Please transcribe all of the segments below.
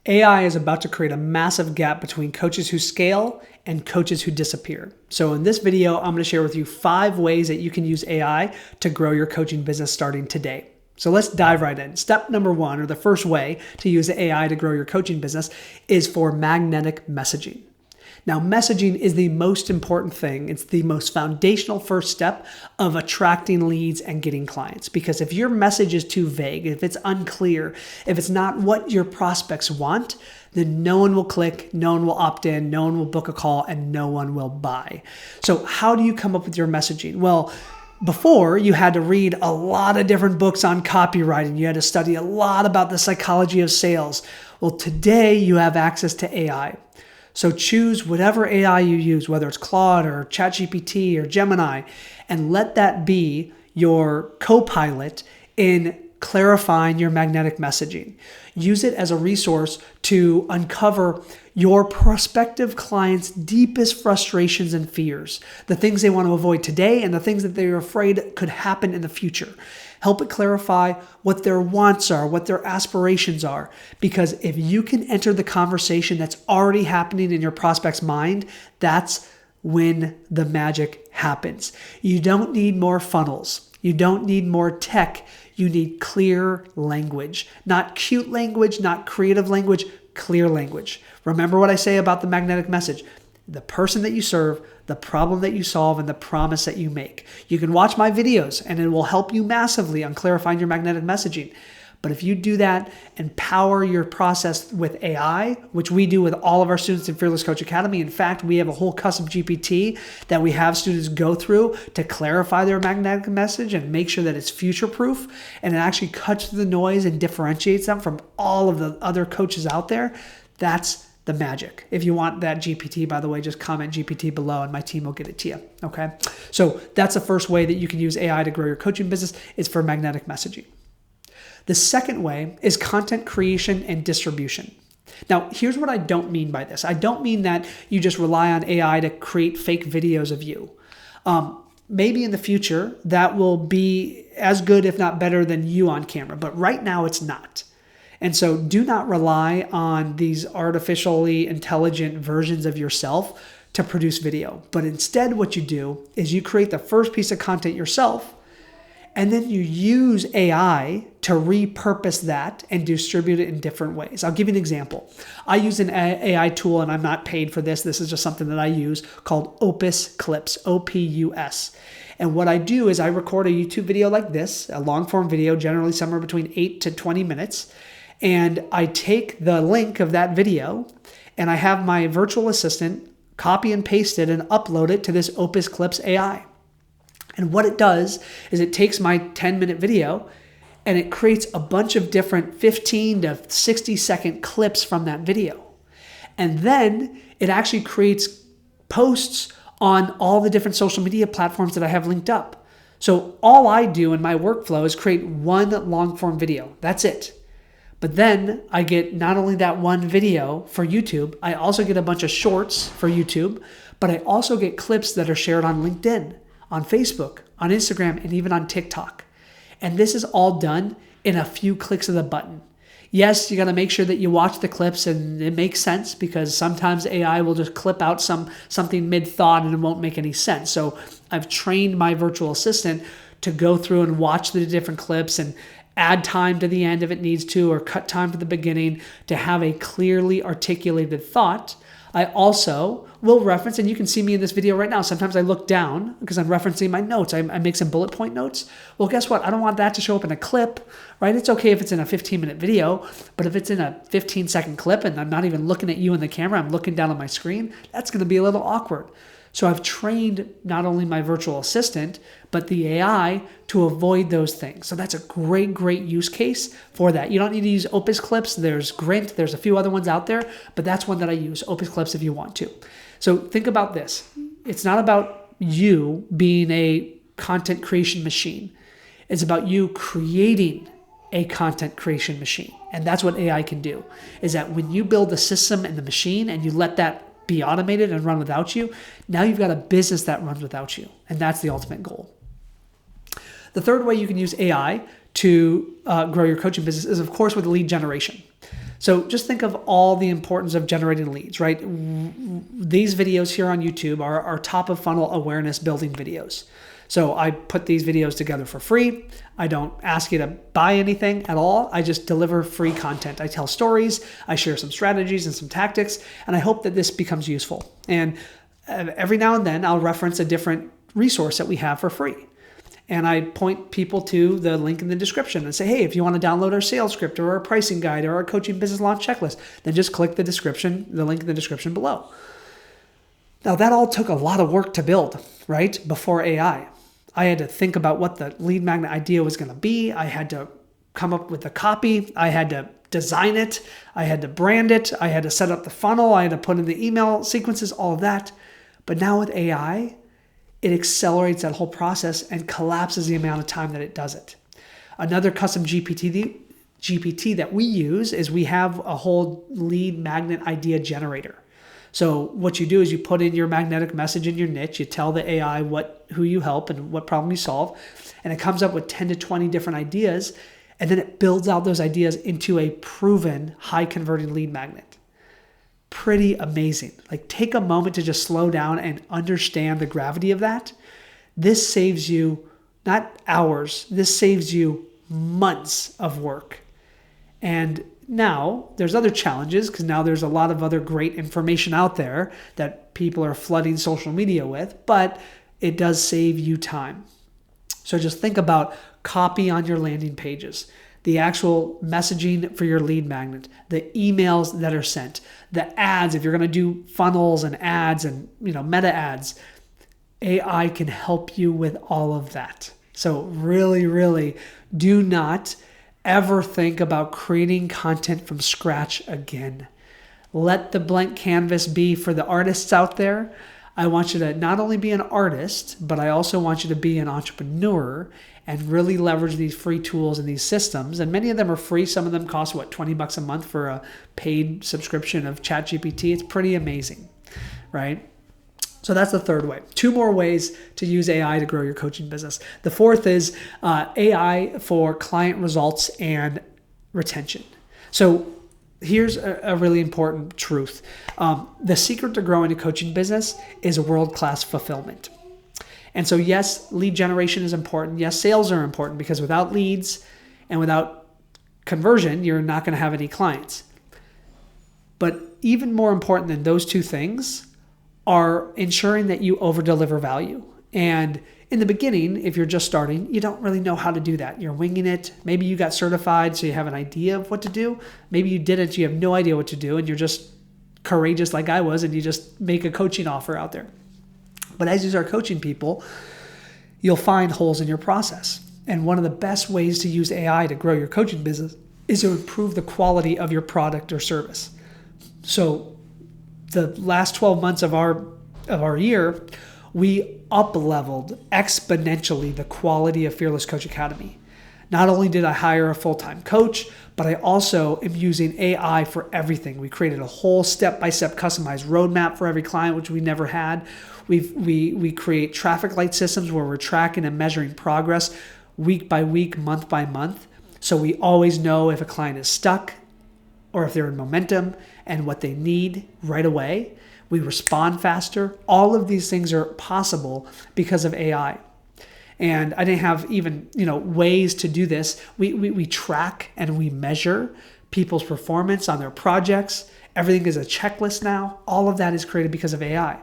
AI is about to create a massive gap between coaches who scale and coaches who disappear. So in this video, I'm going to share with you 5 ways that you can use AI to grow your coaching business starting today. So let's dive right in. Step number 1, or the first way to use AI to grow your coaching business, is for magnetic messaging. Now, messaging is the most important thing. It's the most foundational first step of attracting leads and getting clients. Because if your message is too vague, if it's unclear, if it's not what your prospects want, then no one will click, no one will opt in, no one will book a call, and no one will buy. So how do you come up with your messaging? Well, before, you had to read a lot of different books on copywriting. You had to study a lot about the psychology of sales. Well, today you have access to AI. So choose whatever AI you use, whether it's Claude or ChatGPT or Gemini, and let that be your co-pilot in clarifying your magnetic messaging. Use it as a resource to uncover your prospective clients' deepest frustrations and fears, the things they want to avoid today and the things that they're afraid could happen in the future. Help it clarify what their wants are, what their aspirations are. Because if you can enter the conversation that's already happening in your prospect's mind, that's when the magic happens. You don't need more funnels. You don't need more tech. You need clear language. Not cute language, not creative language, clear language. Remember what I say about the magnetic message. The person that you serve, the problem that you solve, and the promise that you make. You can watch my videos and it will help you massively on clarifying your magnetic messaging. But if you do that and power your process with AI, which we do with all of our students in Fearless Coach Academy. In fact, we have a whole custom GPT that we have students go through to clarify their magnetic message and make sure that it's future-proof, and it actually cuts through the noise and differentiates them from all of the other coaches out there. That's the magic. If you want that GPT, by the way, just comment GPT below and my team will get it to you. Okay. So that's the first way that you can use AI to grow your coaching business, is for magnetic messaging. The second way is content creation and distribution. Now, here's what I don't mean by this. I don't mean that you just rely on AI to create fake videos of you. Maybe in the future that will be as good, if not better, than you on camera, but right now it's not. And so do not rely on these artificially intelligent versions of yourself to produce video. But instead what you do is you create the first piece of content yourself, and then you use AI to repurpose that and distribute it in different ways. I'll give you an example. I use an AI tool, and I'm not paid for this. This is just something that I use, called Opus Clips, OPUS. And what I do is I record a YouTube video like this, a long form video, generally somewhere between 8 to 20 minutes. And I take the link of that video and I have my virtual assistant copy and paste it and upload it to this Opus Clips AI. And what it does is it takes my 10-minute video and it creates a bunch of different 15 to 60-second clips from that video. And then it actually creates posts on all the different social media platforms that I have linked up. So all I do in my workflow is create one long-form video. That's it. But then I get not only that one video for YouTube, I also get a bunch of shorts for YouTube, but I also get clips that are shared on LinkedIn, on Facebook, on Instagram, and even on TikTok. And this is all done in a few clicks of the button. Yes, you got to make sure that you watch the clips and it makes sense, because sometimes AI will just clip out something mid-thought and it won't make any sense. So I've trained my virtual assistant to go through and watch the different clips and add time to the end if it needs to, or cut time to the beginning to have a clearly articulated thought. I also will reference, and you can see me in this video right now. Sometimes I look down because I'm referencing my notes. I make some bullet point notes. Well, guess what? I don't want that to show up in a clip, right? It's okay if it's in a 15-minute video, but if it's in a 15-second clip and I'm not even looking at you in the camera, I'm looking down on my screen, that's going to be a little awkward. So I've trained not only my virtual assistant, but the AI to avoid those things. So that's a great, great use case for that. You don't need to use Opus Clips. There's Grint. There's a few other ones out there, but that's one that I use, Opus Clips, if you want to. So think about this. It's not about you being a content creation machine. It's about you creating a content creation machine. And that's what AI can do, is that when you build the system and the machine and you let that be automated and run without you, now you've got a business that runs without you. And that's the ultimate goal. The third way you can use AI to grow your coaching business is, of course, with lead generation. So just think of all the importance of generating leads, right? These videos here on YouTube are top of funnel awareness building videos. So I put these videos together for free. I don't ask you to buy anything at all. I just deliver free content. I tell stories, I share some strategies and some tactics, and I hope that this becomes useful. And every now and then I'll reference a different resource that we have for free. And I point people to the link in the description and say, hey, if you want to download our sales script or our pricing guide or our coaching business launch checklist, then just click the link in the description below. Now that all took a lot of work to build, right? Before AI. I had to think about what the lead magnet idea was going to be. I had to come up with the copy. I had to design it. I had to brand it. I had to set up the funnel. I had to put in the email sequences, all of that. But now with AI, it accelerates that whole process and collapses the amount of time that it does it. Another custom GPT that we use is we have a whole lead magnet idea generator. So what you do is you put in your magnetic message in your niche, you tell the AI who you help and what problem you solve, and it comes up with 10 to 20 different ideas, and then it builds out those ideas into a proven high converting lead magnet. Pretty amazing. Like, take a moment to just slow down and understand the gravity of that. This saves you not hours, this saves you months of work. And now there's other challenges because now there's a lot of other great information out there that people are flooding social media with, but it does save you time. So just think about copy on your landing pages, the actual messaging for your lead magnet, the emails that are sent, the ads, if you're going to do funnels and ads and meta ads, AI can help you with all of that. So really, really do not ever think about creating content from scratch again. Let the blank canvas be for the artists out there. I want you to not only be an artist, but I also want you to be an entrepreneur and really leverage these free tools and these systems. And many of them are free. Some of them cost, $20 a month for a paid subscription of ChatGPT. It's pretty amazing, right? So that's the third way. 2 more ways to use AI to grow your coaching business. The fourth is AI for client results and retention. So here's a really important truth. The secret to growing a coaching business is world-class fulfillment. And so yes, lead generation is important. Yes, sales are important because without leads and without conversion, you're not going to have any clients. But even more important than those 2 things are ensuring that you over-deliver value. And in the beginning, if you're just starting, you don't really know how to do that. You're winging it. Maybe you got certified, so you have an idea of what to do. Maybe you didn't, you have no idea what to do, and you're just courageous like I was, and you just make a coaching offer out there. But as you start coaching people, you'll find holes in your process. And one of the best ways to use AI to grow your coaching business is to improve the quality of your product or service. So the last 12 months of our year, we up-leveled exponentially the quality of Fearless Coach Academy. Not only did I hire a full-time coach, but I also am using AI for everything. We created a whole step-by-step customized roadmap for every client, which we never had. We create traffic light systems where we're tracking and measuring progress week by week, month by month. So we always know if a client is stuck or if they're in momentum and what they need right away. We respond faster. All of these things are possible because of AI. And I didn't have even, ways to do this. We track and we measure people's performance on their projects. Everything is a checklist now. All of that is created because of AI.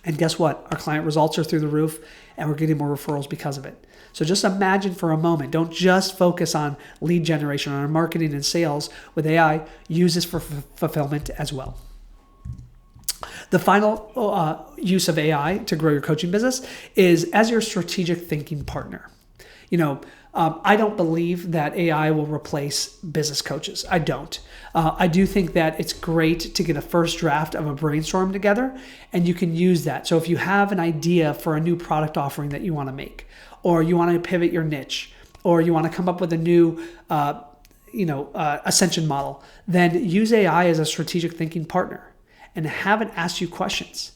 And guess what? Our client results are through the roof and we're getting more referrals because of it. So just imagine for a moment, don't just focus on lead generation, on marketing and sales with AI. Use this for fulfillment as well. The final use of AI to grow your coaching business is as your strategic thinking partner. I don't believe that AI will replace business coaches. I don't. I do think that it's great to get a first draft of a brainstorm together, and you can use that. So if you have an idea for a new product offering that you want to make, or you want to pivot your niche, or you want to come up with a new ascension model, then use AI as a strategic thinking partner and have it ask you questions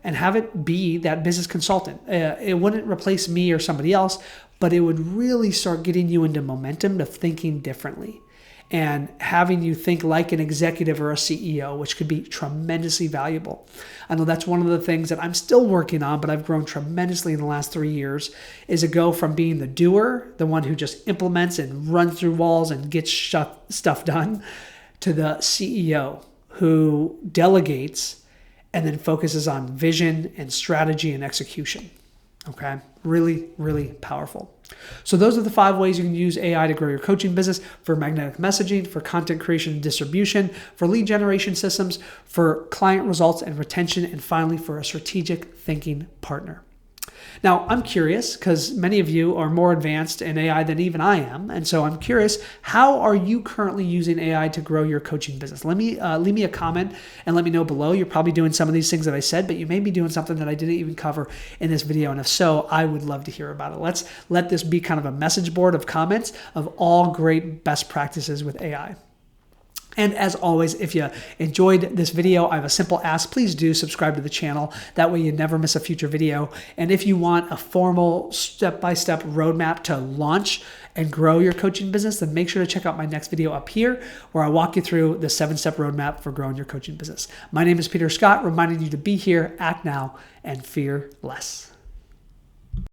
and have it be that business consultant. It wouldn't replace me or somebody else, but it would really start getting you into momentum to thinking differently. and having you think like an executive or a CEO, which could be tremendously valuable. I know that's one of the things that I'm still working on, but I've grown tremendously in the last 3 years, is to go from being the doer, the one who just implements and runs through walls and gets stuff done, to the CEO who delegates and then focuses on vision and strategy and execution. Okay, really, really powerful. So those are the 5 ways you can use AI to grow your coaching business: for magnetic messaging, for content creation and distribution, for lead generation systems, for client results and retention, and finally for a strategic thinking partner. Now, I'm curious because many of you are more advanced in AI than even I am. And so I'm curious, how are you currently using AI to grow your coaching business? Leave me a comment and let me know below. You're probably doing some of these things that I said, but you may be doing something that I didn't even cover in this video. And if so, I would love to hear about it. Let's let this be kind of a message board of comments of all great best practices with AI. And as always, if you enjoyed this video, I have a simple ask. Please do subscribe to the channel. That way you never miss a future video. And if you want a formal step-by-step roadmap to launch and grow your coaching business, then make sure to check out my next video up here where I walk you through the 7-step roadmap for growing your coaching business. My name is Peter Scott, reminding you to be here, act now, and fear less.